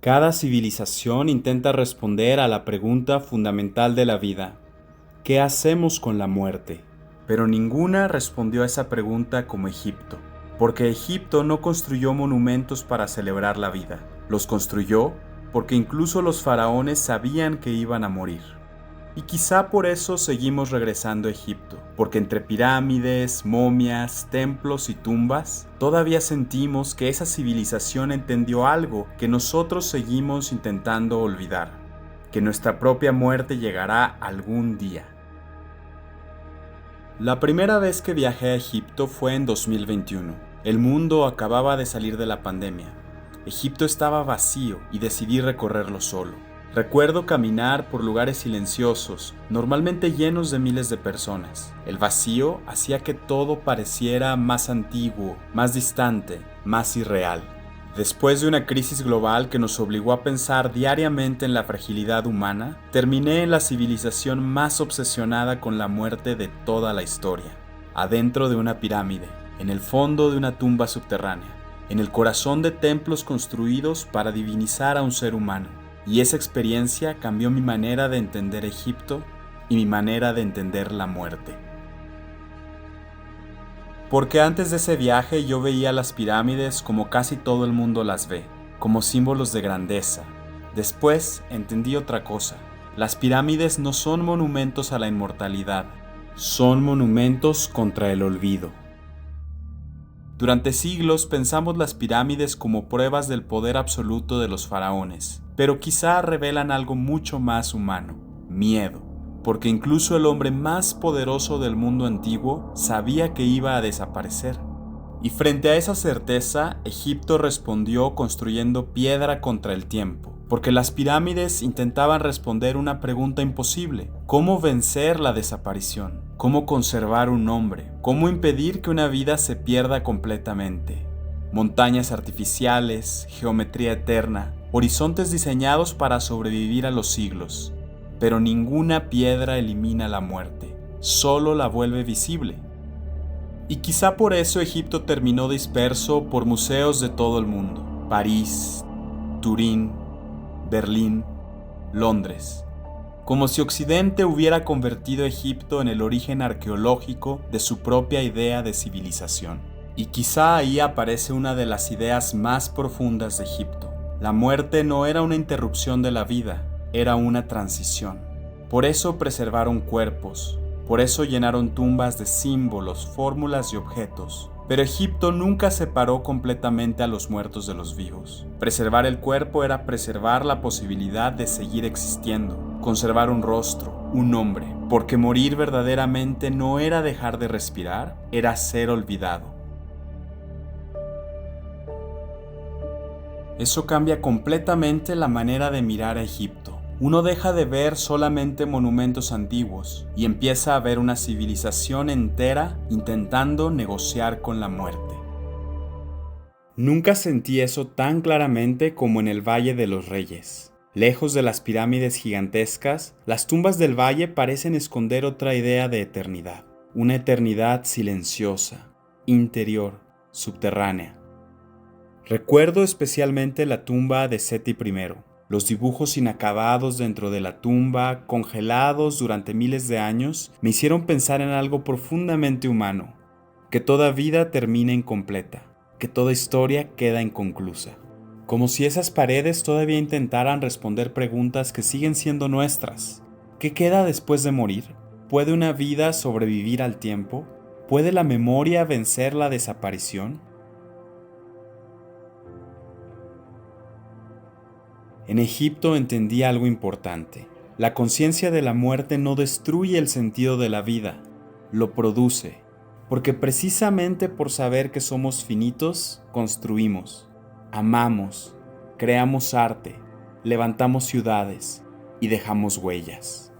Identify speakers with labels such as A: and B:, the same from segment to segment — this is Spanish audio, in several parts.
A: Cada civilización intenta responder a la pregunta fundamental de la vida: ¿qué hacemos con la muerte? Pero ninguna respondió a esa pregunta como Egipto, porque Egipto no construyó monumentos para celebrar la vida. Los construyó porque incluso los faraones sabían que iban a morir. Y quizá por eso seguimos regresando a Egipto, porque entre pirámides, momias, templos y tumbas, todavía sentimos que esa civilización entendió algo que nosotros seguimos intentando olvidar, que nuestra propia muerte llegará algún día. La primera vez que viajé a Egipto fue en 2021. El mundo acababa de salir de la pandemia. Egipto estaba vacío y decidí recorrerlo solo. Recuerdo caminar por lugares silenciosos, normalmente llenos de miles de personas. El vacío hacía que todo pareciera más antiguo, más distante, más irreal. Después de una crisis global que nos obligó a pensar diariamente en la fragilidad humana, terminé en la civilización más obsesionada con la muerte de toda la historia. Adentro de una pirámide, en el fondo de una tumba subterránea, en el corazón de templos construidos para divinizar a un ser humano. Y esa experiencia cambió mi manera de entender Egipto y mi manera de entender la muerte. Porque antes de ese viaje yo veía las pirámides como casi todo el mundo las ve, como símbolos de grandeza. Después entendí otra cosa. Las pirámides no son monumentos a la inmortalidad, son monumentos contra el olvido. Durante siglos pensamos las pirámides como pruebas del poder absoluto de los faraones, pero quizá revelan algo mucho más humano: miedo. Porque incluso el hombre más poderoso del mundo antiguo sabía que iba a desaparecer. Y frente a esa certeza, Egipto respondió construyendo piedra contra el tiempo, porque las pirámides intentaban responder una pregunta imposible: ¿cómo vencer la desaparición? ¿Cómo conservar un nombre? ¿Cómo impedir que una vida se pierda completamente? Montañas artificiales, geometría eterna, horizontes diseñados para sobrevivir a los siglos. Pero ninguna piedra elimina la muerte, solo la vuelve visible. Y quizá por eso Egipto terminó disperso por museos de todo el mundo: París, Turín, Berlín, Londres. Como si Occidente hubiera convertido a Egipto en el origen arqueológico de su propia idea de civilización. Y quizá ahí aparece una de las ideas más profundas de Egipto. La muerte no era una interrupción de la vida, era una transición. Por eso preservaron cuerpos, por eso llenaron tumbas de símbolos, fórmulas y objetos. Pero Egipto nunca separó completamente a los muertos de los vivos. Preservar el cuerpo era preservar la posibilidad de seguir existiendo, conservar un rostro, un nombre, porque morir verdaderamente no era dejar de respirar, era ser olvidado. Eso cambia completamente la manera de mirar a Egipto. Uno deja de ver solamente monumentos antiguos y empieza a ver una civilización entera intentando negociar con la muerte. Nunca sentí eso tan claramente como en el Valle de los Reyes. Lejos de las pirámides gigantescas, las tumbas del valle parecen esconder otra idea de eternidad. Una eternidad silenciosa, interior, subterránea. Recuerdo especialmente la tumba de Seti I. Los dibujos inacabados dentro de la tumba, congelados durante miles de años, me hicieron pensar en algo profundamente humano: que toda vida termina incompleta, que toda historia queda inconclusa. Como si esas paredes todavía intentaran responder preguntas que siguen siendo nuestras. ¿Qué queda después de morir? ¿Puede una vida sobrevivir al tiempo? ¿Puede la memoria vencer la desaparición? En Egipto entendí algo importante. La conciencia de la muerte no destruye el sentido de la vida, lo produce, porque precisamente por saber que somos finitos, construimos, amamos, creamos arte, levantamos ciudades y dejamos huellas.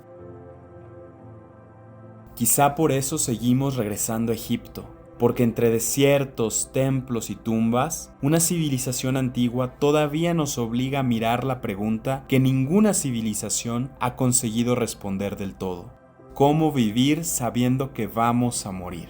A: Quizá por eso seguimos regresando a Egipto, porque entre desiertos, templos y tumbas, una civilización antigua todavía nos obliga a mirar la pregunta que ninguna civilización ha conseguido responder del todo: ¿cómo vivir sabiendo que vamos a morir?